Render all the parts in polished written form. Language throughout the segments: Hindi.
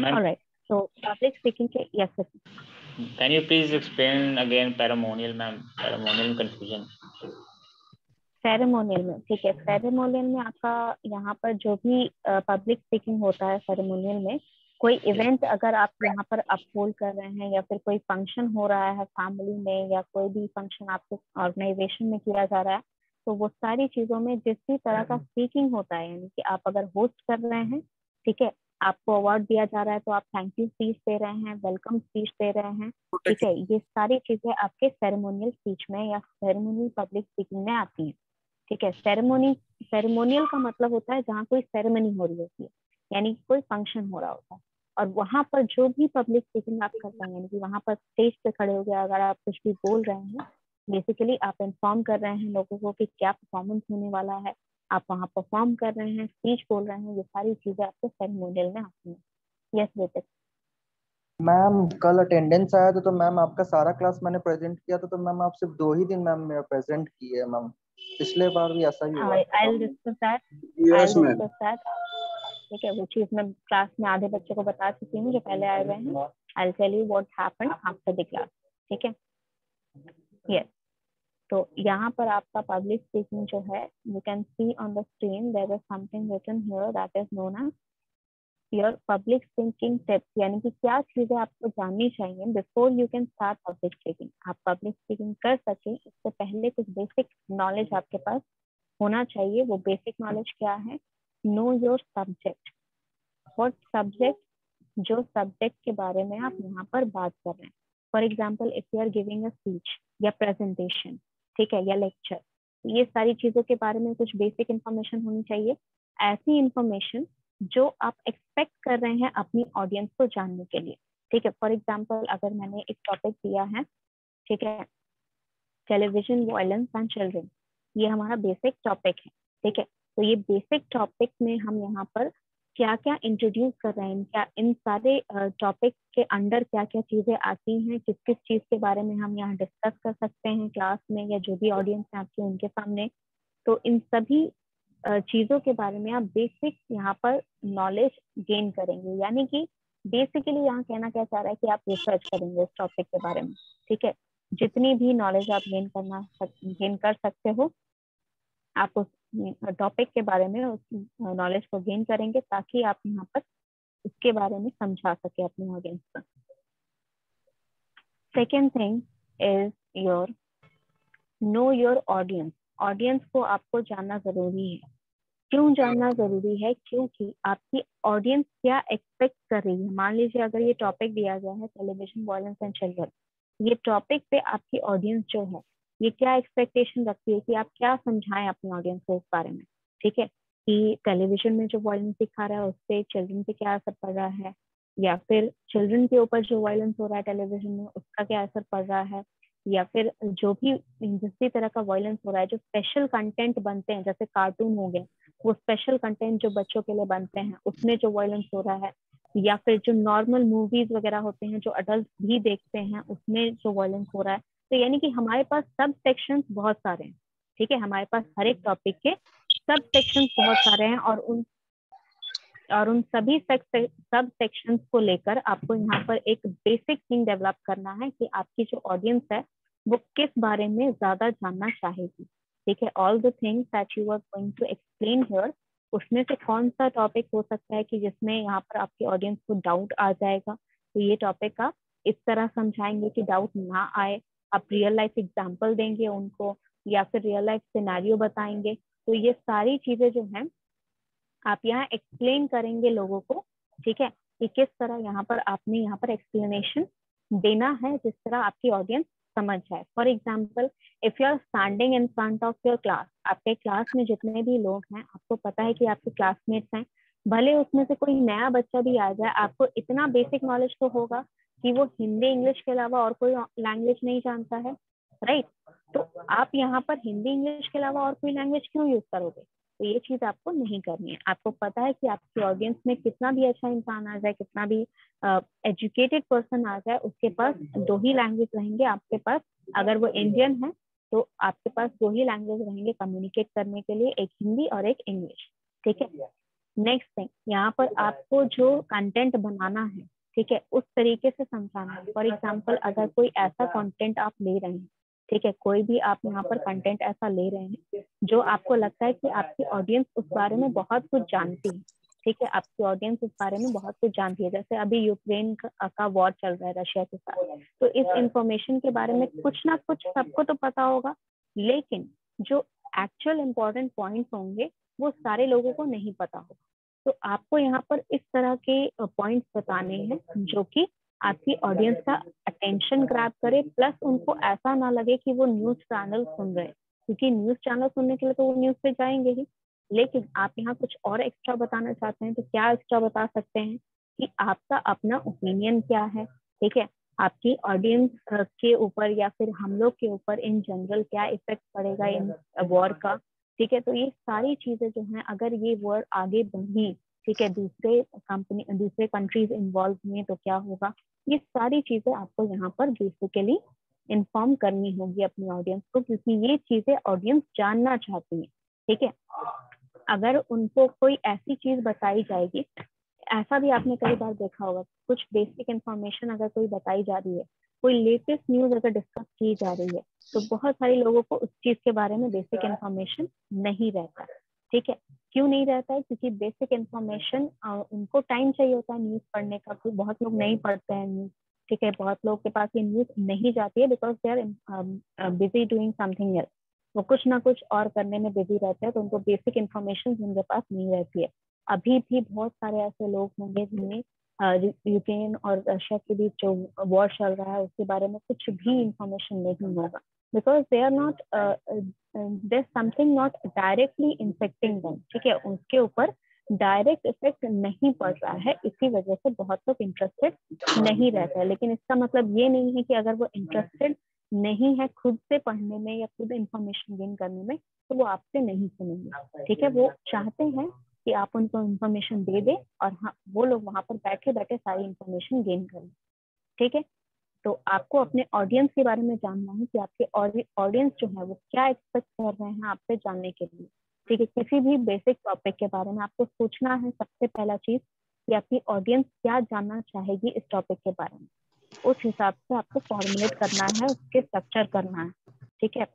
All right. So public speaking के yes sir. Can you please explain again ceremonial, ma'am? Ceremonial confusion. Ceremonial में ठीक है, सेरेमोनियल में आपका यहाँ पर जो भी पब्लिक स्पीकिंग होता है सेरेमोनियल में, कोई इवेंट अगर आप यहाँ पर अपहोल्ड कर रहे हैं या फिर कोई फंक्शन हो रहा है फैमिली में या कोई भी फंक्शन आपके ऑर्गेनाइजेशन में किया जा रहा है, तो वो सारी चीजों में जिस भी तरह का स्पीकिंग होता है, यानी कि आप अगर होस्ट कर रहे हैं, ठीक है, आपको अवार्ड दिया जा रहा है तो आप थैंक यू स्पीच दे रहे हैं, वेलकम स्पीच दे रहे हैं, ठीक है, ये सारी चीजें आपके सेरेमोनियल स्पीच में या सेरेमोनियल पब्लिक स्पीकिंग में आती हैं। ठीक है, सेरेमोनियल का मतलब होता है जहाँ कोई सेरेमनी हो रही होती है, यानी कोई फंक्शन हो रहा होता है, और वहां पर जो भी पब्लिक स्पीकिंग आप करते हैं, यानी कि वहां पर स्टेज पे खड़े हो गया अगर आप कुछ भी बोल रहे हैं, बेसिकली आप इन्फॉर्म कर रहे हैं लोगों को कि क्या परफॉर्मेंस होने वाला है, आप वहाँ परफॉर्म कर रहे हैं, स्पीच बोल रहे हैं, ये सारी चीजें आपके सेरेमोनियल में आती हैं। यस बेटे। मैम कल अटेंडेंस आया था तो मैम आपका सारा क्लास मैंने प्रेजेंट किया था, तो मैम आप सिर्फ 2 ही दिन मैम मेरा प्रेजेंट किए हैं मैम, पिछले बार भी ऐसा ही हुआ। I'll discuss that. Yes, ma'am. ठीक है, वो चीज मैं क्लास में आधे बच्चों को बता चुकी हूँ जो पहले आए हुए हैं। I'll tell you what happened after the class. ठीक है, yes. तो यहाँ पर आपका पब्लिक स्पीकिंग जो है, you can see on the screen there is something written here that is known as your public speaking tips, यानी कि क्या चीजें आपको जाननी चाहिए before you can start public speaking. आप पब्लिक स्पीकिंग कर सके इससे पहले कुछ बेसिक नॉलेज आपके पास होना चाहिए। वो बेसिक नॉलेज क्या है? Know your subject. What subject? जो सब्जेक्ट के बारे में आप यहाँ पर बात कर रहे हैं। For example if you are giving a speech या प्रेजेंटेशन, ठीक है, या लेक्चर, ये सारी चीजों के बारे में कुछ बेसिक इंफॉर्मेशन होनी चाहिए, ऐसी इंफॉर्मेशन जो आप एक्सपेक्ट कर रहे हैं अपनी ऑडियंस को जानने के लिए। ठीक है, फॉर एग्जाम्पल अगर मैंने एक टॉपिक दिया है, ठीक है, टेलीविजन वायलेंस एंड चिल्ड्रन, ये हमारा बेसिक टॉपिक है, ठीक है, तो ये बेसिक टॉपिक में हम यहाँ पर क्या क्या इंट्रोड्यूस कर रहे हैं, क्या इन सारे टॉपिक के अंडर क्या क्या चीजें आती हैं, किस किस चीज के बारे में हम यहाँ डिस्कस कर सकते हैं क्लास में या जो भी ऑडियंस है आपके उनके सामने, तो इन सभी चीजों के बारे में आप बेसिक यहाँ पर नॉलेज गेन करेंगे। यानी कि बेसिकली यहाँ कहना क्या चाह रहा है कि आप रिसर्च करेंगे इस टॉपिक के बारे में। ठीक है, जितनी भी नॉलेज आप गेन कर सकते हो आप उस टॉपिक के बारे में उस नॉलेज को गेन करेंगे ताकि आप यहाँ पर उसके बारे में समझा सके अपने ऑडियंस को। Second thing is your know your audience. Audience को आपको जानना जरूरी है। क्यों जानना जरूरी है? क्योंकि आपकी ऑडियंस क्या एक्सपेक्ट कर रही है। मान लीजिए अगर ये टॉपिक दिया गया है टेलीविजन वायलेंस एंड चिल्ड्रन, ये टॉपिक पे आपकी ऑडियंस जो है ये क्या एक्सपेक्टेशन रखती है कि आप क्या समझाएं अपनी ऑडियंस को इस बारे में। ठीक है, कि टेलीविजन में जो वायलेंस दिखा रहा है उससे चिल्ड्रन पे क्या असर पड़ रहा है, या फिर चिल्ड्रन के ऊपर जो वायलेंस हो रहा है टेलीविजन में उसका क्या असर पड़ रहा है, या फिर जो भी जिस भी तरह का वायलेंस हो रहा है, जो स्पेशल कंटेंट बनते हैं जैसे कार्टून हो गए, वो स्पेशल कंटेंट जो बच्चों के लिए बनते हैं उसमें जो वायलेंस हो रहा है, या फिर जो नॉर्मल मूवीज वगैरह होते हैं जो अडल्ट भी देखते हैं उसमें जो वायलेंस हो रहा है। तो यानी कि हमारे पास सब सेक्शंस बहुत सारे हैं। ठीक है, हमारे पास हर एक टॉपिक के सब सेक्शंस बहुत सारे हैं और उन सभी सब सेक्शंस को लेकर आपको यहाँ पर एक बेसिक थिंग डेवलप करना है कि आपकी जो ऑडियंस है वो किस बारे में ज्यादा जानना चाहेगी। ठीक है, all the things that you are going to explain here, उसमें से कौन सा टॉपिक हो सकता है कि जिसमें यहाँ पर आपकी ऑडियंस को डाउट आ जाएगा, तो ये टॉपिक आप इस तरह समझाएंगे कि डाउट ना आए। आप रियल लाइफ एग्जाम्पल देंगे उनको या फिर रियल लाइफ सिनेरियो बताएंगे। तो ये सारी चीजें जो हैं आप यहाँ एक्सप्लेन करेंगे लोगों को। ठीक है, कि किस तरह यहाँ पर आपने यहाँ पर एक्सप्लेनेशन देना है जिस तरह आपकी ऑडियंस समझ जाए। For example if you are standing in front of your class, आपके क्लास में जितने भी लोग हैं आपको पता है कि आपके क्लासमेट्स हैं, भले उसमें से कोई नया बच्चा भी आ जाए, आपको इतना बेसिक नॉलेज तो होगा कि वो हिंदी इंग्लिश के अलावा और कोई लैंग्वेज नहीं जानता है, राइट? तो आप यहाँ पर हिंदी इंग्लिश के अलावा और कोई लैंग्वेज क्यों यूज करोगे? तो ये चीज आपको नहीं करनी है। आपको पता है कि आपकी ऑडियंस में कितना भी अच्छा इंसान आ जाए, कितना भी एजुकेटेड पर्सन आ जाए, उसके पास 2 ही लैंग्वेज रहेंगे आपके पास। अगर वो इंडियन है तो आपके पास 2 ही लैंग्वेज रहेंगे कम्युनिकेट करने के लिए, एक हिंदी और एक इंग्लिश। ठीक है, नेक्स्ट थिंग, यहाँ पर आपको जो कंटेंट बनाना है, ठीक है, उस तरीके से समझाना है। फॉर एग्जाम्पल, अगर कोई ऐसा कंटेंट आप ले रहे हैं, ठीक है, कोई भी आप यहाँ पर कंटेंट ऐसा ले रहे हैं जो आपको लगता है कि आपकी ऑडियंस उस बारे में बहुत कुछ जानती है, ठीक है, आपकी ऑडियंस उस बारे में बहुत कुछ जानती है, जैसे अभी यूक्रेन का वॉर चल रहा है रशिया के साथ, तो इस इंफॉर्मेशन के बारे में कुछ ना कुछ सबको तो पता होगा, लेकिन जो एक्चुअल इम्पोर्टेंट पॉइंट्स होंगे वो सारे लोगों को नहीं पता होगा। तो आपको यहाँ पर इस तरह के पॉइंट्स बताने हैं जो कि आपकी ऑडियंस का अटेंशन ग्रैब करे, प्लस उनको ऐसा ना लगे कि वो न्यूज चैनल सुन रहे हैं, क्योंकि न्यूज चैनल सुनने के लिए तो वो न्यूज पे जाएंगे ही, लेकिन आप यहाँ कुछ और एक्स्ट्रा बताना चाहते हैं तो क्या एक्स्ट्रा बता सकते हैं कि आपका अपना ओपिनियन क्या है, ठीक है, आपकी ऑडियंस के ऊपर या फिर हम लोग के ऊपर इन जनरल क्या इफेक्ट पड़ेगा इन वॉर का, ठीक है। तो ये सारी चीजें जो हैं, अगर ये वॉर आगे बढ़ी, ठीक है, दूसरे कंट्रीज इन्वॉल्व हुए तो क्या होगा, ये सारी चीजें आपको यहाँ पर बेसिकली इन्फॉर्म करनी होगी अपनी ऑडियंस को, क्योंकि ये चीजें ऑडियंस जानना चाहती है, ठीक है। अगर उनको कोई ऐसी चीज बताई जाएगी, ऐसा भी आपने कई बार देखा होगा, कुछ बेसिक इंफॉर्मेशन अगर कोई बताई जा रही है, कोई लेटेस्ट न्यूज अगर डिस्कस की जा रही है, तो बहुत सारे लोगों को उस चीज के बारे में बेसिक इंफॉर्मेशन नहीं रहता, ठीक है। क्यों नहीं रहता है? क्योंकि बेसिक इंफॉर्मेशन उनको टाइम चाहिए होता है न्यूज पढ़ने का, तो बहुत लोग नहीं पढ़ते हैं न्यूज, ठीक है, बहुत लोग के पास ये न्यूज नहीं जाती है because they are busy doing something else, वो कुछ ना कुछ और करने में बिजी रहते हैं, तो उनको बेसिक इंफॉर्मेशन उनके पास नहीं रहती है। अभी भी बहुत सारे ऐसे लोग होंगे जिन्हें यूक्रेन और रशिया के बीच जो वॉर चल रहा है उसके बारे में कुछ भी इंफॉर्मेशन नहीं होगा, because they are not there something not directly infecting them, ठीक है, उसके ऊपर डायरेक्ट इफेक्ट नहीं पड़ रहा है, इसी वजह से बहुत लोग इंटरेस्टेड नहीं रहते हैं। लेकिन इसका मतलब ये नहीं है कि अगर वो इंटरेस्टेड नहीं है खुद से पढ़ने में या खुद इंफॉर्मेशन गेन करने में, तो वो आपसे नहीं सुनेंगे, ठीक है। वो चाहते हैं कि आप उनको इन्फॉर्मेशन दे दें और हाँ, वो लोग वहां पर बैठे बैठे सारी इन्फॉर्मेशन गेन करें, ठीक है। तो आपको अपने ऑडियंस के बारे में जानना है कि आपके ऑडियंस जो है वो क्या एक्सपेक्ट कर रहे हैं आपसे जानने के लिए, ठीक है। किसी भी बेसिक टॉपिक के बारे में आपको सोचना है सबसे पहला चीज कि आपकी ऑडियंस क्या जानना चाहेगी इस टॉपिक के बारे में, उस हिसाब से आपको फॉर्मुलेट करना है, उसके स्ट्रक्चर करना है, ठीक है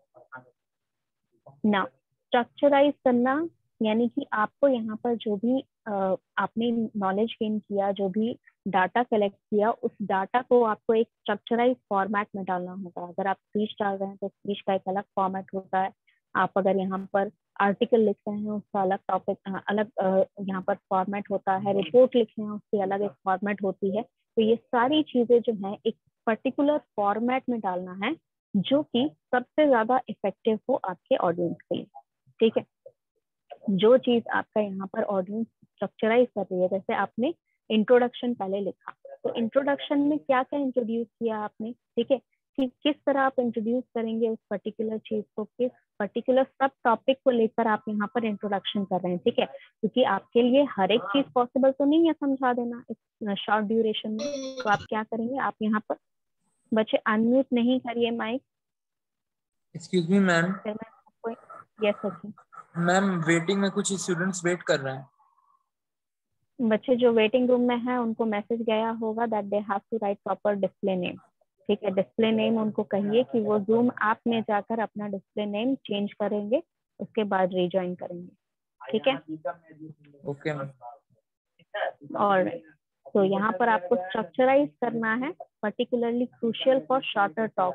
ना। स्ट्रक्चराइज करना यानी कि आपको यहाँ पर जो भी आपने नॉलेज गेन किया, जो भी डाटा कलेक्ट किया, उस डाटा को आपको एक स्ट्रक्चराइज फॉर्मेट में डालना होगा। अगर आप स्पीच डाल रहे हैं तो स्पीच का एक अलग फॉर्मेट होता है, आप अगर यहाँ पर आर्टिकल लिख रहे हैं उसका अलग टॉपिक अलग यहाँ पर फॉर्मेट होता है, रिपोर्ट लिख रहे हैं उसकी अलग एक फॉर्मेट होती है। तो ये सारी चीजें जो है एक पर्टिकुलर फॉर्मेट में डालना है जो कि सबसे ज्यादा इफेक्टिव हो आपके ऑडियंस के लिए, ठीक है। जो चीज आपका यहाँ पर ऑडियंस स्ट्रक्चराइज कर रही है, जैसे आपने इंट्रोडक्शन पहले लिखा, तो इंट्रोडक्शन में क्या क्या इंट्रोड्यूस किया आपने, ठीक है, कि किस तरह आप इंट्रोड्यूस करेंगे उस पर्टिकुलर चीज को, किस पर्टिकुलर सब टॉपिक को लेकर आप यहाँ पर इंट्रोडक्शन कर रहे हैं, ठीक है। क्योंकि आपके लिए हर एक चीज पॉसिबल तो नहीं है समझा देना इस शॉर्ट ड्यूरेशन में, तो आप क्या करेंगे, आप यहाँ पर बच्चे अनम्यूट नहीं करिए mike. Excuse me ma'am. Yes Sachin. Ma'am waiting में कुछ स्टूडेंट्स वेट कर रहे हैं। बच्चे जो वेटिंग रूम में हैं उनको मैसेज गया होगा that they have to write proper display name, ठीक है। डिस्प्ले नेम उनको कहिए कि वो जूम ऐप में जाकर अपना डिस्प्ले नेम चेंज करेंगे, उसके बाद रीज्वाइन करेंगे, ठीक है। Okay ma'am. और तो यहाँ पर आपको स्ट्रक्चराइज करना है, particularly crucial for shorter talk.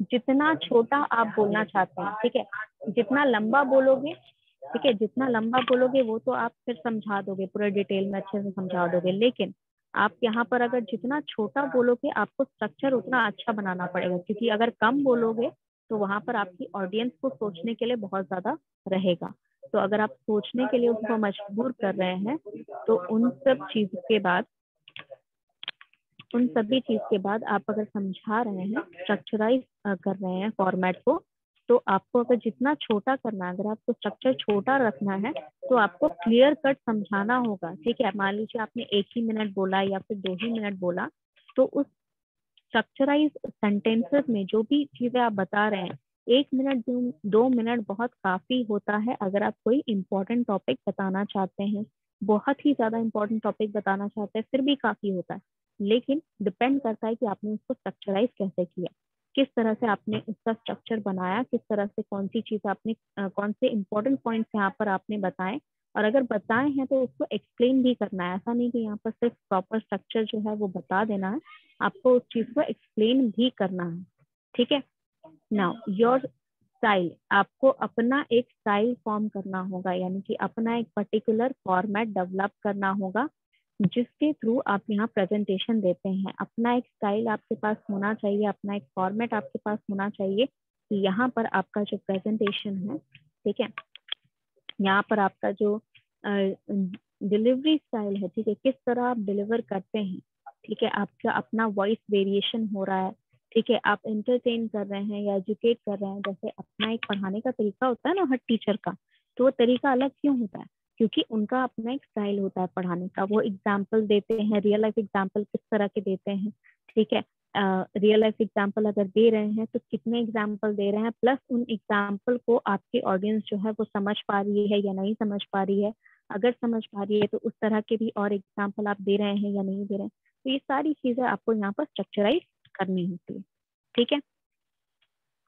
जितना छोटा आप बोलना चाहते हैं, ठीक है, जितना लंबा बोलोगे, ठीक है, जितना लंबा बोलोगे वो तो आप फिर समझा दोगे, पूरे डिटेल में अच्छे से समझा दोगे, लेकिन आप यहाँ पर अगर जितना छोटा बोलोगे आपको स्ट्रक्चर उतना अच्छा बनाना पड़ेगा, क्योंकि अगर कम बोलोगे तो वहां पर आपकी ऑडियंस को सोचने के लिए बहुत ज्यादा रहेगा। तो अगर आप सोचने के लिए उनको मजबूर कर रहे हैं तो उन सभी चीज के बाद आप अगर समझा रहे हैं, स्ट्रक्चराइज कर रहे हैं फॉर्मेट को, तो आपको अगर जितना छोटा करना है, अगर आपको स्ट्रक्चर छोटा रखना है तो आपको क्लियर कट समझाना होगा, ठीक है। मान लीजिए आपने 1 ही मिनट बोला या फिर 2 ही मिनट बोला, तो उस स्ट्रक्चराइज सेंटेंसेस में जो भी चीजें आप बता रहे हैं, 1 मिनट 2 मिनट बहुत काफी होता है अगर आप कोई इंपॉर्टेंट टॉपिक बताना चाहते हैं, बहुत ही ज्यादा इंपॉर्टेंट टॉपिक बताना चाहते हैं फिर भी काफी होता है, लेकिन डिपेंड करता है कि आपने उसको स्ट्रक्चराइज कैसे किया, किस तरह से आपने उसका स्ट्रक्चर बनाया, किस तरह से कौन सी चीज आपने कौन से इंपॉर्टेंट पॉइंट्स यहाँ पर आपने बताए, और अगर बताए हैं तो उसको एक्सप्लेन भी करना है। ऐसा नहीं कि यहाँ पर सिर्फ प्रॉपर स्ट्रक्चर जो है वो बता देना है, आपको उस चीज को एक्सप्लेन भी करना है। ठीक है। नाउ योर स्टाइल, आपको अपना एक स्टाइल फॉर्म करना होगा, यानी कि अपना एक पर्टिकुलर फॉर्मेट डेवलप करना होगा जिसके थ्रू आप यहाँ प्रेजेंटेशन देते हैं। अपना एक स्टाइल आपके पास होना चाहिए, अपना एक फॉर्मेट आपके पास होना चाहिए कि यहाँ पर आपका जो प्रेजेंटेशन है, ठीक है, यहाँ पर आपका जो डिलीवरी स्टाइल है, ठीक है, किस तरह आप डिलीवर करते हैं, ठीक है, आपका अपना वॉइस वेरिएशन हो रहा है, ठीक है, आप एंटरटेन कर रहे हैं या एजुकेट कर रहे हैं। जैसे अपना एक पढ़ाने का तरीका होता है ना हर टीचर का, तो वो तरीका अलग क्यों होता है? क्योंकि उनका अपना एक स्टाइल होता है पढ़ाने का। वो एग्जाम्पल देते हैं, रियल लाइफ एग्जाम्पल किस तरह के देते हैं, ठीक है, रियल लाइफ एग्जाम्पल अगर दे रहे हैं तो कितने एग्जाम्पल दे रहे हैं, प्लस उन एग्जाम्पल को आपकी ऑडियंस जो है वो समझ पा रही है या नहीं समझ पा रही है, अगर समझ पा रही है तो उस तरह के भी और एग्जाम्पल आप दे रहे हैं या नहीं दे रहे हैं। तो ये सारी चीजें आपको यहाँ पर स्ट्रक्चराइज करनी होती है। ठीक है,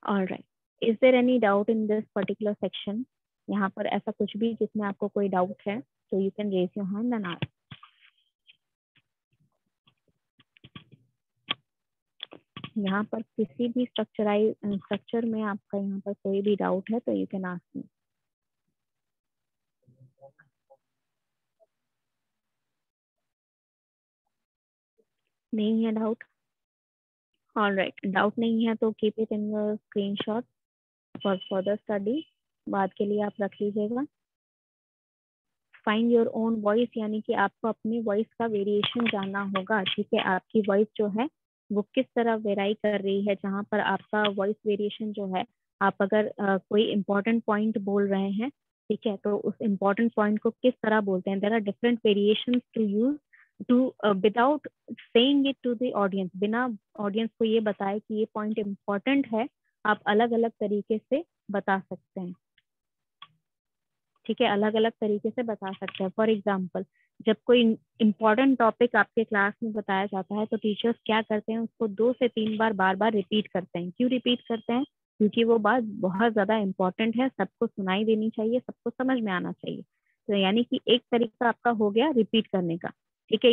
alright, is there any doubt in this particular section? यहाँ पर ऐसा कुछ भी जिसमें आपको कोई डाउट है तो you can raise your hand and ask. यहाँ पर किसी भी स्ट्रक्चर में आपका यहाँ पर कोई भी डाउट है तो यू कैन आस्क मी। नहीं है डाउट? ऑलराइट, डाउट नहीं है तो keep it in your screenshot for further study, बाद के लिए आप रख लीजिएगा। फाइंड योर ओन वॉइस, यानी कि आपको अपनी वॉइस का वेरिएशन जानना होगा। ठीक है, आपकी वॉइस जो है वो किस तरह वेराई कर रही है, जहाँ पर आपका वॉइस वेरिएशन जो है, आप अगर कोई इम्पोर्टेंट पॉइंट बोल रहे हैं, ठीक है, तो उस इम्पोर्टेंट पॉइंट को किस तरह बोलते हैं। There are different variations to use to without saying it to the audience, बिना ऑडियंस को ये बताए कि ये पॉइंट इम्पोर्टेंट है, आप अलग अलग तरीके से बता सकते हैं। ठीक है, अलग अलग तरीके से बता सकते हैं। फॉर एग्जाम्पल, जब कोई इम्पोर्टेंट टॉपिक आपके क्लास में बताया जाता है तो टीचर्स क्या करते हैं, उसको 2 से 3 बार बार बार रिपीट करते हैं। क्यों रिपीट करते हैं? क्योंकि वो बात बहुत ज्यादा इम्पोर्टेंट है, सबको सुनाई देनी चाहिए, सबको समझ में आना चाहिए। तो यानी कि एक तरीका आपका हो गया रिपीट करने का। ठीक है,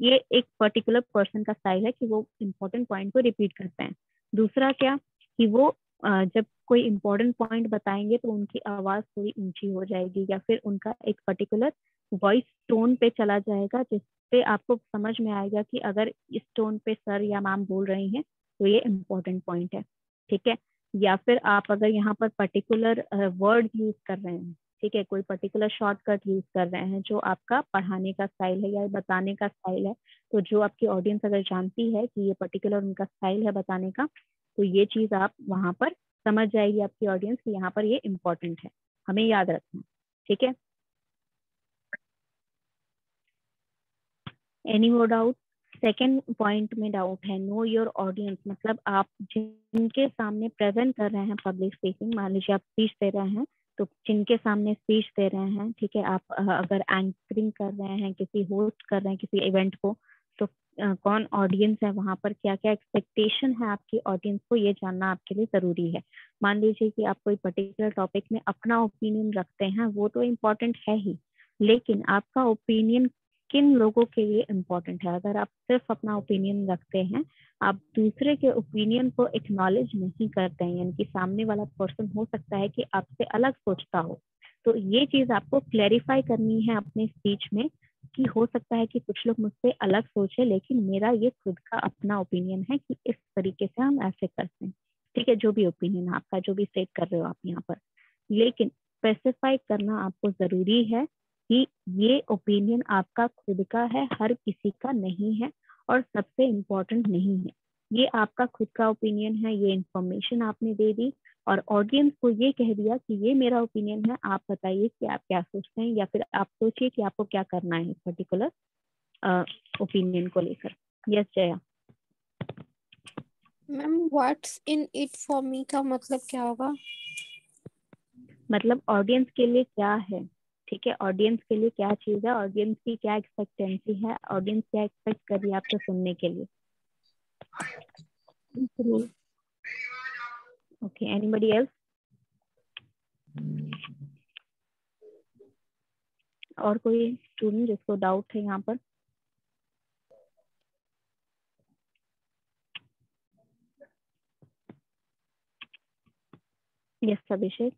ये एक पर्टिकुलर पर्सन का स्टाइल है कि वो इम्पोर्टेंट पॉइंट को रिपीट करते हैं। दूसरा क्या कि वो जब कोई इम्पोर्टेंट पॉइंट बताएंगे तो उनकी आवाज थोड़ी ऊंची हो जाएगी, या फिर उनका एक पर्टिकुलर वॉइस टोन पे चला जाएगा, जिससे आपको समझ में आएगा कि अगर इस टोन पे सर या मैम बोल रही हैं तो ये इम्पोर्टेंट पॉइंट है। ठीक है, या फिर आप अगर यहाँ पर पर्टिकुलर वर्ड यूज कर रहे हैं, ठीक है, कोई पर्टिकुलर शॉर्टकट यूज कर रहे हैं जो आपका पढ़ाने का स्टाइल है या बताने का स्टाइल है, तो जो आपकी ऑडियंस अगर जानती है कि ये पर्टिकुलर उनका स्टाइल है बताने का, तो ये चीज आप वहां पर समझ जाएगी आपकी ऑडियंस कि यहाँ पर ये इम्पोर्टेंट है, हमें याद रखना। ठीक है, any more doubt? Second point में डाउट है, नो योर ऑडियंस, मतलब आप जिनके सामने प्रेजेंट कर रहे हैं पब्लिक स्पीकिंग, मान लीजिए आप स्पीच दे रहे हैं, तो जिनके सामने स्पीच दे रहे हैं, ठीक है, आप अगर एंकरिंग कर रहे हैं, किसी होस्ट कर रहे हैं किसी इवेंट को, तो कौन ऑडियंस है वहां पर, क्या क्या एक्सपेक्टेशन है आपकी ऑडियंस को, ये जानना आपके लिए जरूरी है। मान लीजिए कि आप कोई पर्टिकुलर टॉपिक में अपना ओपिनियन रखते हैं, वो तो इम्पोर्टेंट है ही, लेकिन आपका ओपिनियन किन लोगों के लिए इम्पोर्टेंट है। अगर आप सिर्फ अपना ओपिनियन रखते हैं, आप दूसरे के ओपिनियन को एक्नॉलेज नहीं करते हैं, यानी कि सामने वाला पर्सन हो सकता है कि आपसे अलग सोचता हो, तो ये चीज आपको क्लैरिफाई करनी है अपने स्पीच में कि हो सकता है कि कुछ लोग मुझसे अलग सोचे, लेकिन मेरा ये खुद का अपना ओपिनियन है कि इस तरीके से हम ऐसे करते हैं। ठीक है, जो भी ओपिनियन आपका, जो भी स्टेट कर रहे हो आप यहाँ पर, लेकिन स्पेसिफाई करना आपको जरूरी है कि ये ओपिनियन आपका खुद का है, हर किसी का नहीं है और सबसे इम्पोर्टेंट नहीं है। ये आपका खुद का ओपिनियन है, ये इंफॉर्मेशन आपने दे दी और ऑडियंस को ये कह दिया कि ये मेरा ओपिनियन है, आप बताइए कि आप क्या सोचते हैं, या फिर आप सोचिए कि आपको क्या करना है इस पर्टिकुलर ओपिनियन को लेकर। Yes Jaya. Ma'am what's in it for me का मतलब क्या होगा? मतलब ऑडियंस के लिए क्या है, ठीक है, ऑडियंस के लिए क्या चीज है, ऑडियंस की क्या एक्सपेक्टेंसी है, ऑडियंस क्या एक्सपेक्ट कर रही है आपसे सुनने के लिए। Okay, anybody else? और कोई स्टूडेंट जिसको डाउट है यहाँ पर? यस अभिषेक।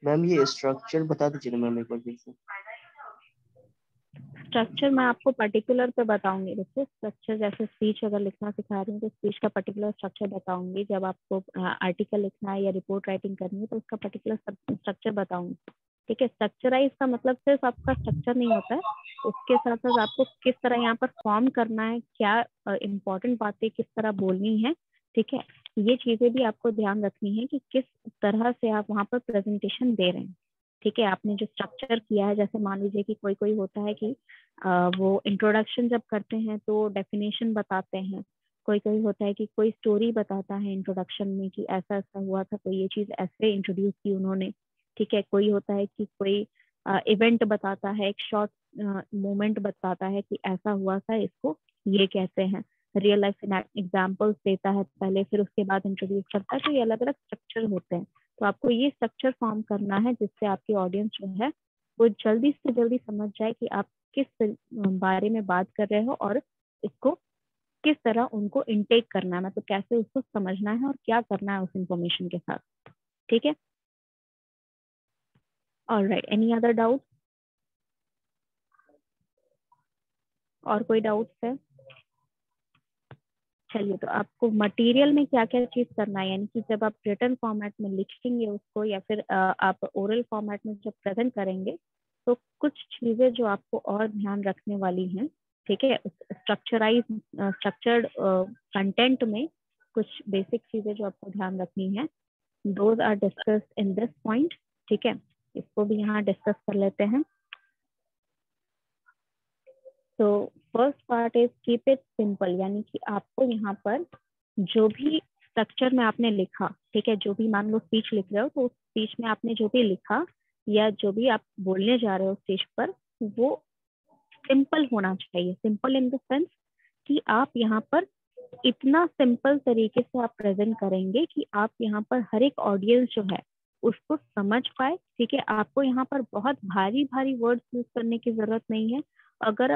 मैम ये स्ट्रक्चर बता दीजिए ना मैम एक बार फिर से। स्ट्रक्चर मैं आपको पर्टिकुलर पे बताऊंगी। देखिए स्ट्रक्चर जैसे स्पीच अगर लिखना सिखा रही हूँ तो स्पीच का पर्टिकुलर स्ट्रक्चर बताऊंगी। जब आपको आर्टिकल लिखना है या रिपोर्ट राइटिंग करनी है तो उसका पर्टिकुलर स्ट्रक्चर बताऊंगी। ठीक है, स्ट्रक्चराइज का मतलब सिर्फ आपका स्ट्रक्चर नहीं होता है, उसके साथ साथ आपको किस तरह यहाँ पर फॉर्म करना है, क्या इम्पोर्टेंट बातें किस तरह बोलनी है। ठीक है, ये चीजें भी आपको ध्यान रखनी है कि किस तरह से आप वहाँ पर प्रेजेंटेशन दे रहे हैं। ठीक है, आपने जो स्ट्रक्चर किया है, जैसे मान लीजिए कि कोई कोई होता है कि वो इंट्रोडक्शन जब करते हैं तो डेफिनेशन बताते हैं, कोई कोई होता है कि कोई स्टोरी बताता है इंट्रोडक्शन में कि ऐसा ऐसा हुआ था तो ये चीज ऐसे इंट्रोड्यूस की उन्होंने। ठीक है, कोई होता है कि कोई इवेंट बताता है, एक शॉर्ट मोमेंट बताता है कि ऐसा हुआ था, इसको ये कहते हैं। रियल लाइफ एग्जाम्पल्स देता है पहले, फिर उसके बाद इंट्रोड्यूस करता है। तो ये अलग अलग स्ट्रक्चर होते हैं। तो आपको ये स्ट्रक्चर फॉर्म करना है जिससे आपकी ऑडियंस जो है वो जल्दी से जल्दी समझ जाए कि आप किस बारे में बात कर रहे हो और इसको किस तरह उनको इनटेक करना है, मतलब कैसे उसको समझना है और क्या करना है उस इंफॉर्मेशन के साथ। ठीक है, ऑलराइट, एनी अदर डाउट? और कोई डाउट है? चलिए, तो आपको मटेरियल में क्या क्या चीज करना है, यानी कि जब आप रिटन फॉर्मेट में लिखेंगे उसको या फिर आप ओरल फॉर्मेट में जब प्रेजेंट करेंगे तो कुछ चीजें जो आपको और ध्यान रखने वाली हैं। ठीक है, स्ट्रक्चर्ड कंटेंट में कुछ बेसिक चीजें जो आपको ध्यान रखनी है, those are discussed in this point. ठीक है, इसको भी यहाँ डिस्कस कर लेते हैं। तो first part is keep it simple, यानी कि आपको यहाँ पर जो भी स्ट्रक्चर में आपने लिखा, ठीक है, जो भी मान लो स्पीच लिख रहे हो तो उस स्पीच में आपने जो भी लिखा या जो भी आप बोलने जा रहे हो स्टेज पर, वो सिंपल होना चाहिए। सिंपल इन द सेंस कि आप यहाँ पर इतना सिंपल तरीके से आप प्रेजेंट करेंगे कि आप यहाँ पर हर एक ऑडियंस जो है उसको समझ पाए। ठीक है, आपको यहाँ पर बहुत भारी भारी वर्ड्स यूज करने की जरूरत नहीं है। अगर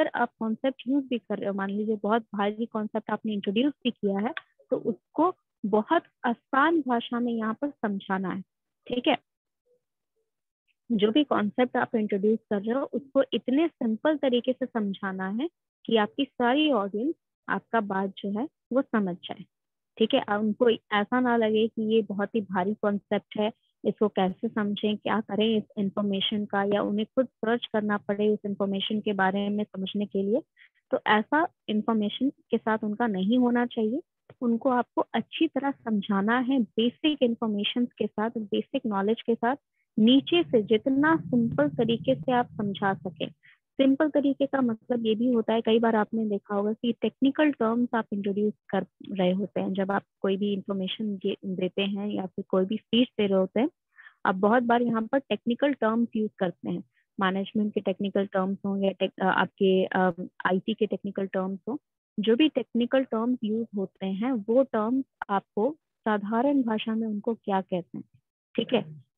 आप कॉन्सेप्ट यूज भी कर रहे हो, मान लीजिए बहुत भारी कॉन्सेप्ट आपने इंट्रोड्यूस भी किया है, तो उसको बहुत आसान भाषा में यहाँ पर समझाना है। ठीक है, जो भी कॉन्सेप्ट आप इंट्रोड्यूस कर रहे हो उसको इतने सिंपल तरीके से समझाना है कि आपकी सारी ऑडियंस आपका बात जो है वो समझ जाए। ठीक है, उनको ऐसा ना लगे कि ये बहुत ही भारी कॉन्सेप्ट है, इसको कैसे समझें, क्या करें इस इंफॉर्मेशन का, या उन्हें खुद सर्च करना पड़े उस इंफॉर्मेशन के बारे में समझने के लिए। तो ऐसा इंफॉर्मेशन के साथ उनका नहीं होना चाहिए। उनको आपको अच्छी तरह समझाना है, बेसिक इंफॉर्मेशन के साथ, बेसिक नॉलेज के साथ, नीचे से जितना सिंपल तरीके से आप समझा सके। सिंपल तरीके का मतलब ये भी होता है, कई बार आपने देखा होगा कि टेक्निकल टर्म्स आप इंट्रोड्यूस कर रहे होते हैं जब आप कोई भी इंफॉर्मेशन देते हैं या फिर कोई भी स्पीच दे रहे होते हैं। आप बहुत बार यहाँ पर टेक्निकल टर्म्स यूज करते हैं, मैनेजमेंट के टेक्निकल टर्म्स हो या आपके आईटी के टेक्निकल टर्म्स हो। जो भी टेक्निकल टर्म्स यूज होते हैं वो टर्म्स आपको साधारण भाषा में उनको क्या कहते हैं। ठीक है,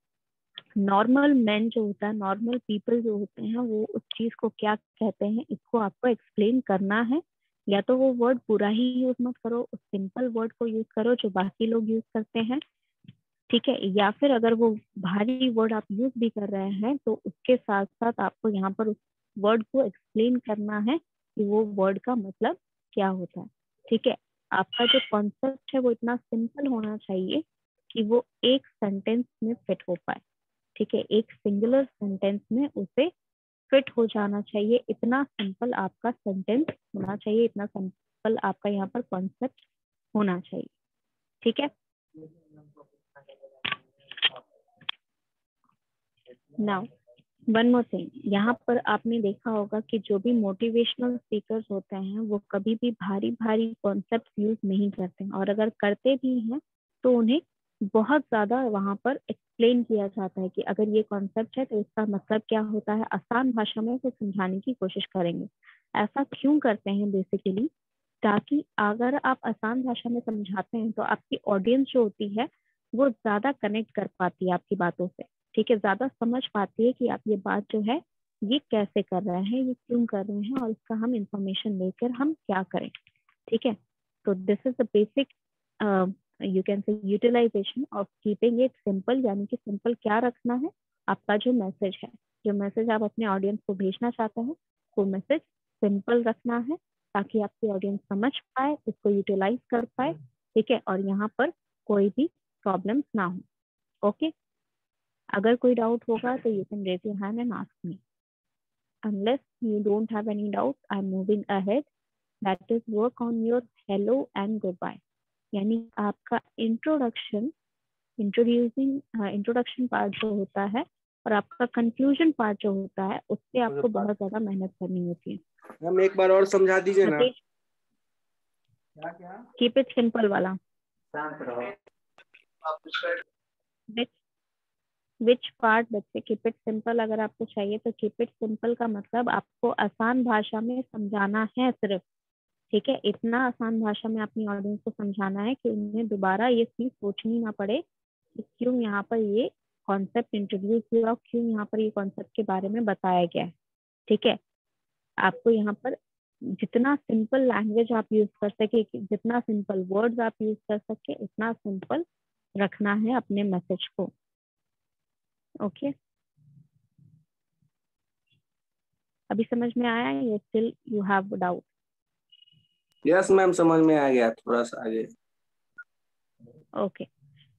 नॉर्मल मैन जो होता है, नॉर्मल पीपल जो होते हैं, वो उस चीज को क्या कहते हैं इसको आपको एक्सप्लेन करना है। या तो वो वर्ड पूरा ही यूज मत करो, उस सिंपल वर्ड को यूज करो जो बाकी लोग यूज करते हैं। ठीक है, या फिर अगर वो भारी वर्ड आप यूज भी कर रहे हैं तो उसके साथ साथ आपको यहाँ पर उस वर्ड को एक्सप्लेन करना है कि वो वर्ड का मतलब क्या होता है। ठीक है, आपका जो कॉन्सेप्ट है वो इतना सिंपल होना चाहिए कि वो एक सेंटेंस में फिट हो पाए। ठीक है, एक सिंगुलर सेंटेंस में उसे फिट हो जाना चाहिए, इतना सिंपल आपका सेंटेंस होना चाहिए, इतना सिंपल आपका यहाँ पर कॉन्सेप्ट होना चाहिए। ठीक है, नाउ वन मोर थिंग, यहाँ पर आपने देखा होगा कि जो भी मोटिवेशनल स्पीकर्स होते हैं वो कभी भी भारी भारी कॉन्सेप्ट यूज नहीं करते हैं, और अगर करते भी हैं तो उन्हें बहुत ज्यादा वहां पर एक्सप्लेन किया जाता है कि अगर ये कॉन्सेप्ट है तो इसका मतलब क्या होता है, आसान भाषा में उसे समझाने की कोशिश करेंगे। ऐसा क्यों करते हैं बेसिकली, ताकि अगर आप आसान भाषा में समझाते हैं तो आपकी ऑडियंस जो होती है वो ज्यादा कनेक्ट कर पाती है आपकी बातों से, ठीक है, ज्यादा समझ पाती है कि आप ये बात जो है ये कैसे कर रहे हैं, ये क्यों कर रहे हैं, और इसका हम इंफॉर्मेशन लेकर हम क्या करें, ठीक है। तो this is the basic you can say utilization of keeping it simple, यानी कि सिंपल क्या रखना है, आपका जो मैसेज है, जो मैसेज आप अपने ऑडियंस को भेजना चाहते हैं वो मैसेज सिंपल रखना है, ताकि आपकी ऑडियंस समझ पाए, इसको यूटिलाइज कर पाए, ठीक है, और यहाँ पर कोई भी प्रॉब्लम्स ना हो। ओके, अगर कोई डाउट होगा तो you can raise your hand and ask me. Unless you don't have any doubt, I'm moving ahead. That is work on your hello and goodbye. यानी आपका इंट्रोडक्शन पार्ट जो होता है और आपका कंक्लूजन पार्ट जो होता है उससे आपको बहुत ज्यादा मेहनत करनी होती है। हम एक बार और समझा दीजिए ना। कीप इट सिंपल वाला। विच पार्ट बच्चे, कीप इट सिंपल अगर आपको चाहिए तो कीप इट सिंपल का मतलब आपको आसान भाषा में समझाना है सिर्फ, ठीक है, इतना आसान भाषा में अपनी ऑडियंस को समझाना है कि उन्हें दोबारा ये चीज सोचनी ना पड़े कि क्यों यहाँ पर ये कॉन्सेप्ट इंट्रोड्यूस हुआ, क्यों यहाँ पर ये कॉन्सेप्ट के बारे में बताया गया है, ठीक है। आपको यहाँ पर जितना सिंपल लैंग्वेज आप यूज कर सके, जितना सिंपल वर्ड्स आप यूज कर सके, उतना सिंपल रखना है अपने मैसेज को। ओके, अभी समझ में आया या still you have doubt? Yes ma'am, समझ में आ गया, थोड़ा सा आगे। ओके,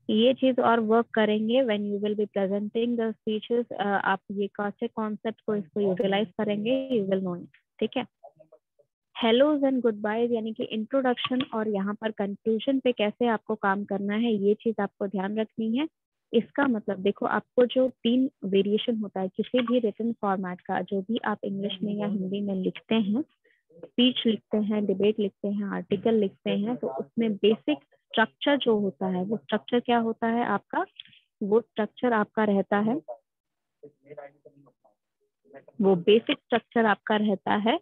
ये चीज और वर्क करेंगे when you will be presenting the speeches. आप ये कैसे कॉन्सेप्ट को इसको यूटिलाइज करेंगे, यू विल नो इट, ठीक है। हेलोज एंड गुड बाय यानी कि इंट्रोडक्शन और यहाँ पर कंक्लूजन पे कैसे आपको काम करना है, ये चीज आपको ध्यान रखनी है। इसका मतलब देखो, आपको जो 3 वेरिएशन होता है किसी भी रिटन फॉर्मेट का, जो भी आप इंग्लिश में या हिंदी में लिखते हैं, स्पीच लिखते हैं, डिबेट लिखते हैं, आर्टिकल लिखते हैं, तो उसमें बेसिक स्ट्रक्चर जो होता है वो स्ट्रक्चर क्या होता है आपका, वो स्ट्रक्चर आपका रहता है, वो बेसिक स्ट्रक्चर आपका रहता है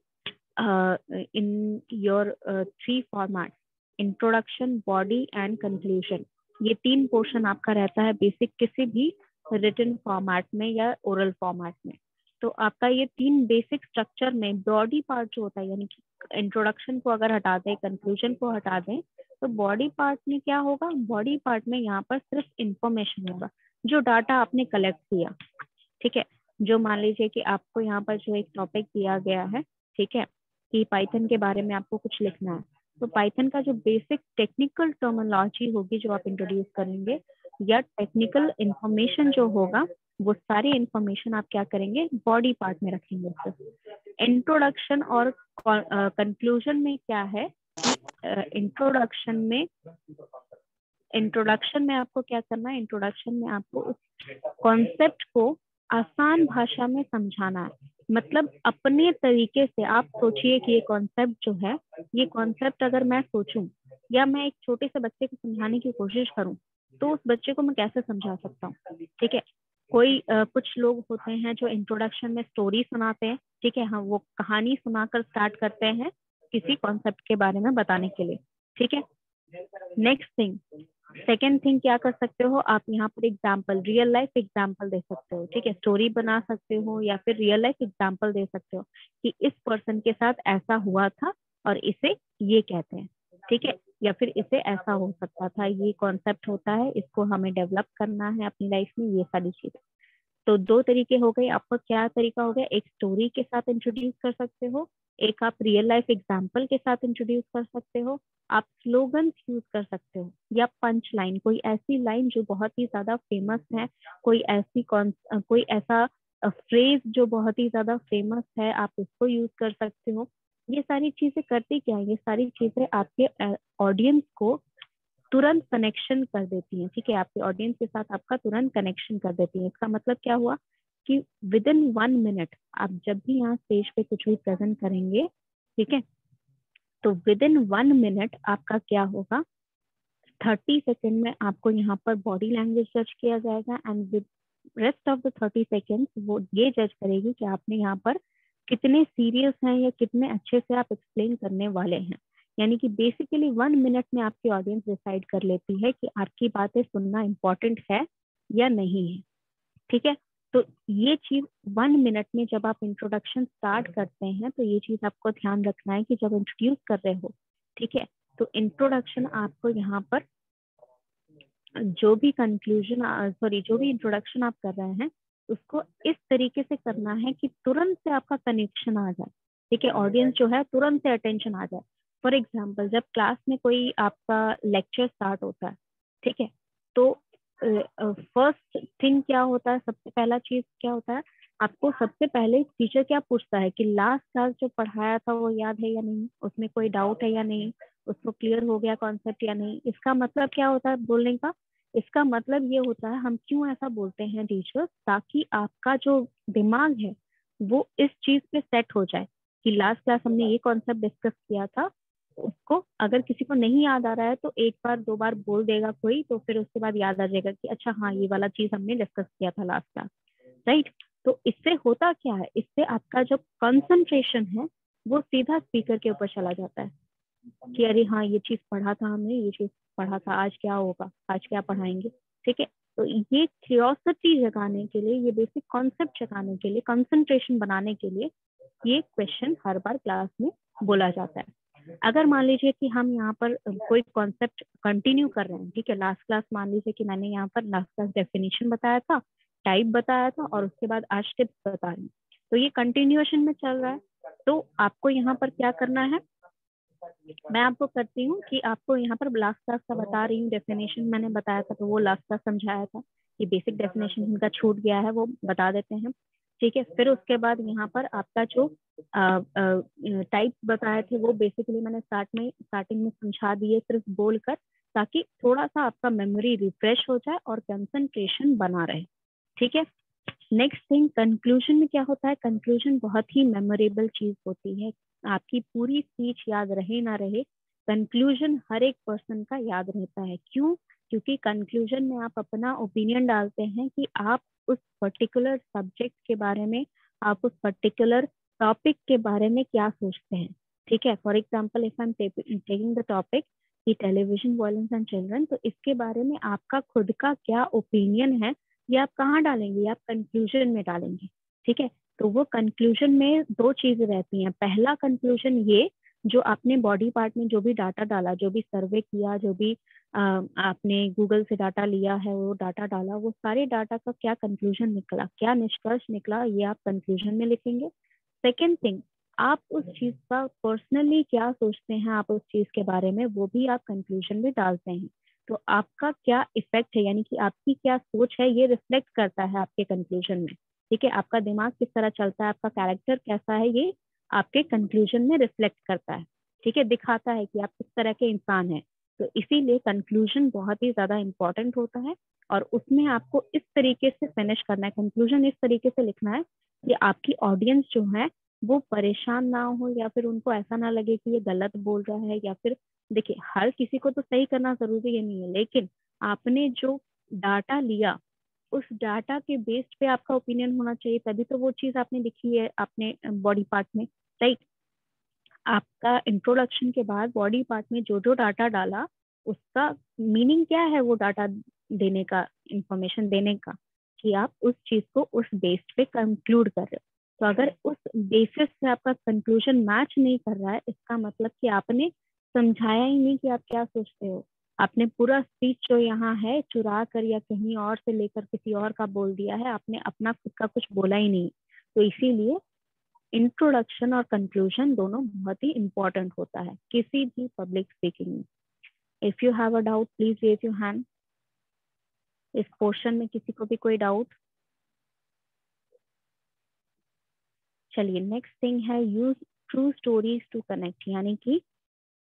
in your 3 format, introduction, body and conclusion. ये 3 पोर्शन आपका रहता है बेसिक किसी भी रिटन फॉर्मेट में या ओरल फॉर्मेट में। तो आपका ये 3 बेसिक स्ट्रक्चर में बॉडी पार्ट जो होता है, यानी कि इंट्रोडक्शन को अगर हटा दें, कंक्लूजन को हटा दें, तो बॉडी पार्ट में क्या होगा, बॉडी पार्ट में यहाँ पर सिर्फ इंफॉर्मेशन होगा, जो डाटा आपने कलेक्ट किया, ठीक है। जो मान लीजिए कि आपको यहाँ पर जो एक टॉपिक दिया गया है, ठीक है, कि पाइथन के बारे में आपको कुछ लिखना है, तो पाइथन का जो बेसिक टेक्निकल टर्मिनोलॉजी होगी जो आप इंट्रोड्यूस करेंगे, या टेक्निकल इंफॉर्मेशन जो होगा, वो सारी इंफॉर्मेशन आप क्या करेंगे, बॉडी पार्ट में रखेंगे। इंट्रोडक्शन और कंक्लूजन में क्या है, इंट्रोडक्शन में आपको क्या करना है, इंट्रोडक्शन में आपको उस कॉन्सेप्ट को आसान भाषा में समझाना है। मतलब अपने तरीके से आप सोचिए कि ये कॉन्सेप्ट जो है, ये कॉन्सेप्ट अगर मैं सोचूं या मैं एक छोटे से बच्चे को समझाने की कोशिश करूं, तो उस बच्चे को मैं कैसे समझा सकता हूँ, ठीक है। कोई कुछ लोग होते हैं जो इंट्रोडक्शन में स्टोरी सुनाते हैं, ठीक है, हाँ, वो कहानी सुनाकर स्टार्ट करते हैं किसी कॉन्सेप्ट के बारे में बताने के लिए, ठीक है। नेक्स्ट थिंग, सेकेंड थिंग क्या कर सकते हो आप, यहाँ पर एग्जाम्पल, रियल लाइफ एग्जाम्पल दे सकते हो, ठीक है, स्टोरी बना सकते हो या फिर रियल लाइफ एग्जाम्पल दे सकते हो कि इस पर्सन के साथ ऐसा हुआ था और इसे ये कहते हैं, ठीक है, या फिर इसे ऐसा हो सकता था, ये कॉन्सेप्ट होता है, इसको हमें डेवलप करना है अपनी लाइफ में, ये सारी चीजें। तो 2 तरीके हो गए, आपका क्या तरीका हो गया, एक स्टोरी के साथ इंट्रोड्यूस कर सकते हो, एक आप रियल लाइफ एग्जाम्पल के साथ इंट्रोड्यूस कर सकते हो, आप स्लोगन यूज कर सकते हो, या पंच लाइन, कोई ऐसी लाइन जो बहुत ही ज्यादा फेमस है, कोई ऐसा फ्रेज जो बहुत ही ज्यादा फेमस है, आप उसको यूज कर सकते हो। ये सारी चीजें करती क्या है, ये सारी चीजें आपके ऑडियंस को तुरंत कनेक्शन कर देती हैं, ठीक है, आपके ऑडियंस के साथ आपका तुरंत कनेक्शन कर देती है। इसका मतलब क्या हुआ कि विद इन 1 मिनट आप जब भी यहाँ स्टेज पे कुछ भी प्रेजेंट करेंगे, ठीक है, तो विद इन 1 मिनट आपका क्या होगा, 30 सेकेंड में आपको यहाँ पर बॉडी लैंग्वेज जज किया जाएगा and with rest of the 30 seconds वो ये जज करेगी कि आपने यहाँ पर कितने सीरियस हैं या कितने अच्छे से आप एक्सप्लेन करने वाले हैं। यानी कि बेसिकली 1 मिनट में आपकी ऑडियंस डिसाइड कर लेती है कि आपकी बातें सुनना इम्पोर्टेंट है या नहीं है, ठीक है। तो ये चीज 1 मिनट में जब आप इंट्रोडक्शन स्टार्ट करते हैं तो ये चीज आपको ध्यान रखना है कि जब इंट्रोड्यूस कर रहे हो, ठीक है, तो इंट्रोडक्शन आपको यहाँ पर जो भी इंट्रोडक्शन आप कर रहे हैं उसको इस तरीके से करना है कि तुरंत से आपका कनेक्शन आ जाए, ठीक है, ऑडियंस जो है तुरंत से अटेंशन आ जाए। फॉर एग्जाम्पल जब क्लास में कोई आपका लेक्चर स्टार्ट होता है, ठीक है, तो फर्स्ट थिंग क्या होता है, सबसे पहला चीज क्या होता है, आपको सबसे पहले टीचर क्या पूछता है कि लास्ट क्लास जो पढ़ाया था वो याद है या नहीं, उसमें कोई डाउट है या नहीं, उसको क्लियर हो गया कॉन्सेप्ट या नहीं। इसका मतलब क्या होता है बोलने का, इसका मतलब ये होता है, हम क्यों ऐसा बोलते हैं टीचर, ताकि आपका जो दिमाग है वो इस चीज पे सेट हो जाए कि लास्ट क्लास हमने ये कॉन्सेप्ट डिस्कस किया था, उसको अगर किसी को नहीं याद आ रहा है तो एक बार दो बार बोल देगा कोई, तो फिर उसके बाद याद आ जाएगा कि अच्छा हाँ ये वाला चीज हमने डिस्कस किया था लास्ट क्लास, राइट। तो इससे होता क्या है, इससे आपका जो कंसंट्रेशन है वो सीधा स्पीकर के ऊपर चला जाता है कि अरे हाँ ये चीज पढ़ा था हमने, ये चीज पढ़ा था, आज क्या होगा, आज क्या पढ़ाएंगे, ठीक है। तो ये क्यूरियोसिटी जगाने के लिए, ये बेसिक कॉन्सेप्ट जगाने के लिए, कंसंट्रेशन बनाने के लिए ये क्वेश्चन हर बार क्लास में बोला जाता है। अगर मान लीजिए कि हम यहाँ पर कोई कॉन्सेप्ट कंटिन्यू कर रहे हैं, ठीक है, लास्ट क्लास मान लीजिए कि मैंने यहाँ पर लास्ट क्लास डेफिनेशन बताया था, टाइप बताया था और उसके बाद आज टिप्स बता रही हूँ, तो ये कंटिन्यूएशन में चल रहा है। तो आपको यहाँ पर क्या करना है, मैं आपको करती हूँ कि आपको यहाँ पर लास्ट क्लास का बता रही हूँ, डेफिनेशन मैंने बताया था तो वो लास्ट क्लास समझाया था, ये बेसिक डेफिनेशन जिनका छूट गया है वो बता देते हैं, ठीक है। फिर उसके बाद यहाँ पर आपका जो टाइप बताए थे वो बेसिकली मैंने स्टार्टिंग में समझा दिए सिर्फ बोलकर, ताकि थोड़ा सा आपका मेमोरी रिफ्रेश हो जाए और कंसंट्रेशन बना रहे, ठीक है। नेक्स्ट थिंग, कंक्लूजन में क्या होता है, कंक्लूजन बहुत ही मेमोरेबल चीज होती है, आपकी पूरी स्पीच याद रहे ना रहे, कंक्लूजन हर एक पर्सन का याद रहता है। क्यों? क्योंकि कंक्लूजन में आप अपना ओपिनियन डालते हैं कि आप उस पर्टिकुलर सब्जेक्ट के बारे में, आप उस पर्टिकुलर टॉपिक के बारे में क्या सोचते हैं, ठीक है। For example if I am taking the topic कि टेलीविजन वायलेंस एंड चिल्ड्रन, तो इसके बारे में आपका खुद का क्या ओपिनियन है, ये आप कहाँ डालेंगे, आप कंक्लूजन में डालेंगे, ठीक है। तो वो कंक्लूजन में दो चीजें रहती हैं, पहला कंक्लूजन ये जो आपने बॉडी पार्ट में जो भी डाटा डाला, जो भी सर्वे किया, जो भी आपने गूगल से डाटा लिया है वो डाटा डाला, वो सारे डाटा का क्या कंक्लूजन निकला, क्या निष्कर्ष निकला, ये आप कंक्लूजन में लिखेंगे। सेकेंड थिंग, आप उस चीज का पर्सनली क्या सोचते हैं, आप उस चीज के बारे में, वो भी आप कंक्लूजन में डालते हैं। तो आपका क्या इफेक्ट है, यानी कि आपकी क्या सोच है, ये रिफ्लेक्ट करता है आपके कंक्लूजन में, ठीक है। आपका दिमाग किस तरह चलता है, आपका कैरेक्टर कैसा है, ये आपके कंक्लूजन में रिफ्लेक्ट करता है, ठीक है, दिखाता है कि आप किस तरह के इंसान हैं। तो इसीलिए कंक्लूजन बहुत ही ज्यादा इंपॉर्टेंट होता है और उसमें आपको इस तरीके से फिनिश करना है, कंक्लूजन इस तरीके से लिखना है कि आपकी ऑडियंस जो है वो परेशान ना हो या फिर उनको ऐसा ना लगे कि ये गलत बोल रहा है, या फिर देखिए हर किसी को तो सही करना जरूरी है नहीं है, लेकिन आपने जो डाटा लिया उस डाटा के बेस पे आपका ओपिनियन होना चाहिए, तभी तो वो चीज आपने लिखी है अपने बॉडी पार्ट में, राइट। आपका इंट्रोडक्शन के बाद बॉडी पार्ट में जो जो डाटा डाला उसका मीनिंग क्या है, वो डाटा देने का, इंफॉर्मेशन देने का, कि आप उस चीज को उस बेस पे कंक्लूड कर रहे हो। तो अगर उस बेसिस से आपका कंक्लूजन मैच नहीं कर रहा है, इसका मतलब कि आपने समझाया ही नहीं कि आप क्या सोचते हो, आपने पूरा स्पीच जो यहाँ है चुरा कर या कहीं और से लेकर किसी और का बोल दिया है, आपने अपना खुद का कुछ बोला ही नहीं। तो इसीलिए इंट्रोडक्शन और कंक्लूजन दोनों बहुत ही इंपॉर्टेंट होता है किसी भी पब्लिक स्पीकिंग में। If you have a doubt please raise your hand. इस पोर्शन में किसी को भी कोई डाउट? चलिए नेक्स्ट थिंग है use true stories to connect, यानी कि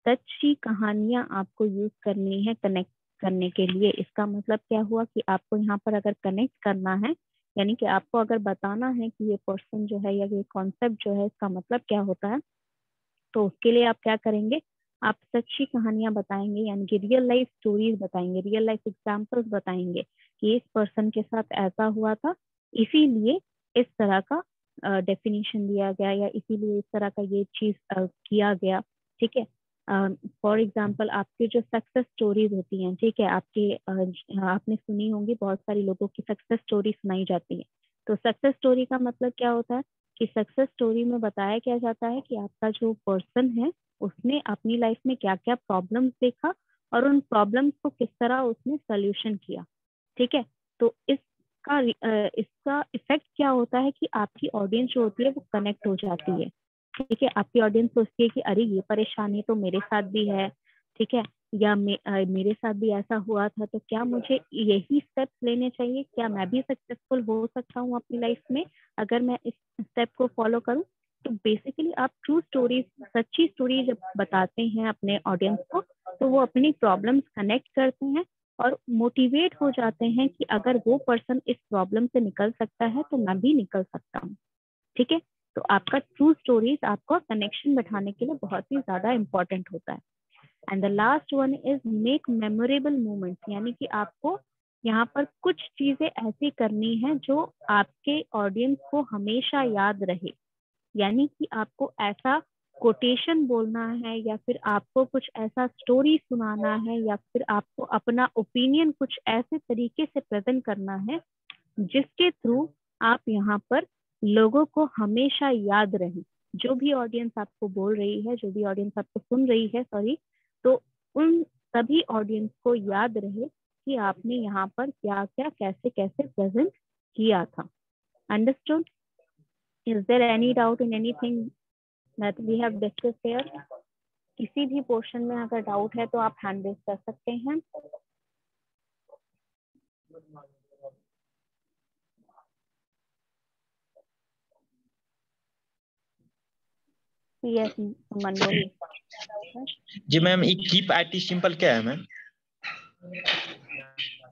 सच्ची कहानियां आपको यूज करनी है कनेक्ट करने के लिए। इसका मतलब क्या हुआ कि आपको यहाँ पर अगर कनेक्ट करना है यानी कि आपको अगर बताना है कि ये पर्सन जो है या ये कॉन्सेप्ट जो है इसका मतलब क्या होता है, तो उसके लिए आप क्या करेंगे, आप सच्ची कहानियां बताएंगे, यानी कि रियल लाइफ स्टोरीज बताएंगे, रियल लाइफ एग्जांपल्स बताएंगे कि इस पर्सन के साथ ऐसा हुआ था, इसीलिए इस तरह का डेफिनेशन दिया गया, या इसीलिए इस तरह का ये चीज किया गया। ठीक है, फॉर एग्जाम्पल आपके जो सक्सेस स्टोरीज होती हैं, ठीक है, आपके आपने सुनी होंगी, बहुत सारे लोगों की सक्सेस स्टोरी सुनाई जाती है। तो सक्सेस स्टोरी का मतलब क्या होता है कि सक्सेस स्टोरी में बताया क्या जाता है कि आपका जो पर्सन है उसने अपनी लाइफ में क्या क्या प्रॉब्लम्स देखा और उन प्रॉब्लम्स को किस तरह उसने सोल्यूशन किया। ठीक है, तो इसका इफेक्ट क्या होता है कि आपकी ऑडियंस जो होती है वो कनेक्ट हो जाती है। ठीक है, आपकी ऑडियंस सोचती है कि अरे ये परेशानी तो मेरे साथ भी है, ठीक है, या मेरे साथ भी ऐसा हुआ था, तो क्या मुझे यही स्टेप्स लेने चाहिए, क्या मैं भी सक्सेसफुल हो सकता हूँ अपनी लाइफ में अगर मैं इस स्टेप को फॉलो करूँ। तो बेसिकली आप ट्रू स्टोरीज, सच्ची स्टोरी जब बताते हैं अपने ऑडियंस को, तो वो अपनी प्रॉब्लम्स कनेक्ट करते हैं और मोटिवेट हो जाते हैं कि अगर वो पर्सन इस प्रॉब्लम से निकल सकता है तो मैं भी निकल सकता हूँ। ठीक है, तो आपका ट्रू स्टोरीज आपको कनेक्शन बैठाने के लिए बहुत ही ज्यादा इंपॉर्टेंट होता है। And the last one is make memorable moments, यानी कि आपको यहाँ पर कुछ चीजें ऐसी करनी है जो आपके ऑडियंस को हमेशा याद रहे। यानी कि आपको ऐसा कोटेशन बोलना है, या फिर आपको कुछ ऐसा स्टोरी सुनाना है, या फिर आपको अपना ओपिनियन कुछ ऐसे तरीके से प्रेजेंट करना है जिसके थ्रू आप यहाँ पर लोगों को हमेशा याद रहे। जो भी ऑडियंस आपको बोल रही है, जो भी ऑडियंस आपको सुन रही है, सॉरी, तो उन सभी ऑडियंस को याद रहे कि आपने यहाँ पर क्या क्या कैसे कैसे प्रेजेंट किया था। Understood? Is there any doubt in anything that we have discussed here? किसी भी पोर्शन में अगर डाउट है तो आप हैंड रेज कर सकते हैं। यस मन बोलिए। जी मैम, ये कीप IT सिंपल क्या है मैम?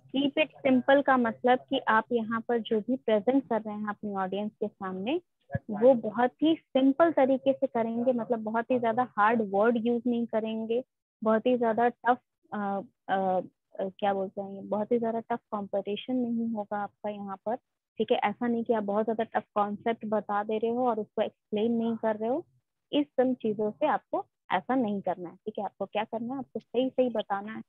कीप इट सिंपल का मतलब कि आप यहाँ पर जो भी प्रेजेंट कर रहे हैं अपनी ऑडियंस के सामने, वो बहुत ही सिंपल तरीके से करेंगे, मतलब बहुत ही ज्यादा हार्ड वर्ड यूज नहीं करेंगे, बहुत ही ज्यादा टफ क्या बोलते हैं, बहुत ही ज्यादा टफ कंपटीशन नहीं होगा आपका यहाँ पर। ठीक है, ऐसा नहीं कि आप बहुत ज्यादा टफ कॉन्सेप्ट बता दे रहे हो और उसको एक्सप्लेन नहीं कर रहे हो। इस सब चीजों से आपको ऐसा नहीं करना है। ठीक है, आपको क्या करना है, आपको सही सही बताना है।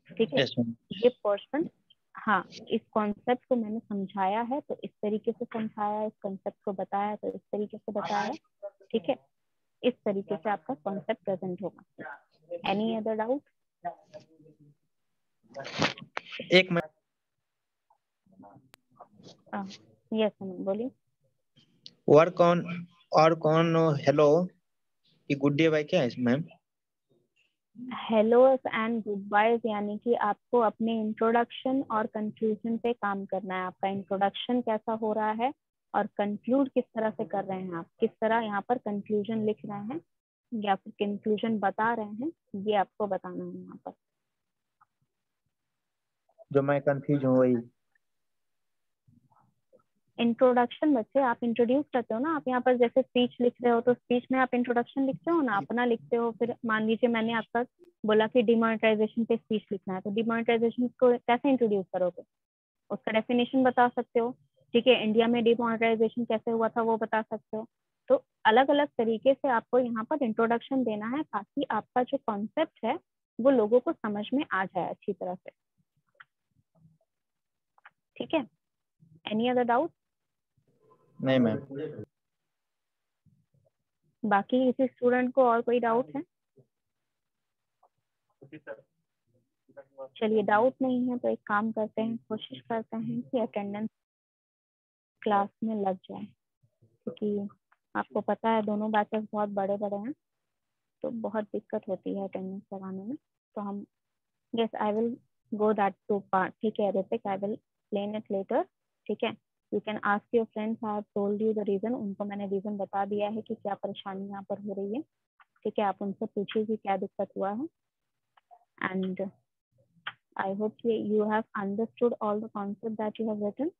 ठीक है, यस मैम। ये पर्सन, हाँ, इस कॉन्सेप्ट को मैंने समझाया है तो इस तरीके से समझाया, इस कॉन्सेप्ट को बताया तो इस तरीके से बताया। ठीक है, इस तरीके से आपका कॉन्सेप्ट प्रेजेंट होगा। Any other doubt? एक मैम, यस बोलिए। वर्क ऑन और कौन हेलो, ये गुड डे बाय क्या है ma'am? Hallows and good boys, यानी कि आपको अपने इंट्रोडक्शन और कंक्लूजन पे काम करना है। आपका इंट्रोडक्शन कैसा हो रहा है और कंक्लूड किस तरह से कर रहे हैं, आप किस तरह यहाँ पर कंक्लूजन लिख रहे हैं या फिर कंक्लूजन बता रहे हैं, ये आपको बताना है यहाँ पर। जो मैं कंफ्यूज हूँ वही। इंट्रोडक्शन बच्चे, आप इंट्रोड्यूस करते हो ना, आप यहाँ पर जैसे स्पीच लिख रहे हो तो स्पीच में आप इंट्रोडक्शन लिखते हो ना, अपना लिखते हो। फिर मान लीजिए मैंने आपका बोला कि डिमोनेटाइजेशन पे स्पीच लिखना है, तो डिमोनेटाइजेशन को कैसे इंट्रोड्यूस करोगे, उसका डेफिनेशन बता सकते हो। ठीक है, इंडिया में डिमोनेटाइजेशन कैसे हुआ था वो बता सकते हो। तो अलग अलग तरीके से आपको यहाँ पर इंट्रोडक्शन देना है ताकि आपका जो कॉन्सेप्ट है वो लोगों को समझ में आ जाए अच्छी तरह से। ठीक है, एनी अदर डाउट? नहीं मैम। बाकी किसी स्टूडेंट को और कोई डाउट है? चलिए, डाउट नहीं है तो एक काम करते हैं, कोशिश करते हैं कि अटेंडेंस क्लास में लग जाए, क्योंकि आपको पता है दोनों बैचेस बहुत बड़े बड़े हैं तो बहुत दिक्कत होती है अटेंडेंस लगाने में। तो हम, yes I will go that to part. ठीक है Hrithik, I will explain it later. ठीक है, you can ask your friends, I have told you the reason, उनको मैंने रीजन बता दिया है कि क्या परेशानी यहाँ पर हो रही है। ठीक है, आप उनसे पूछिए कि क्या दिक्कत हुआ है। And I hope you have understood all the concepts that you have written.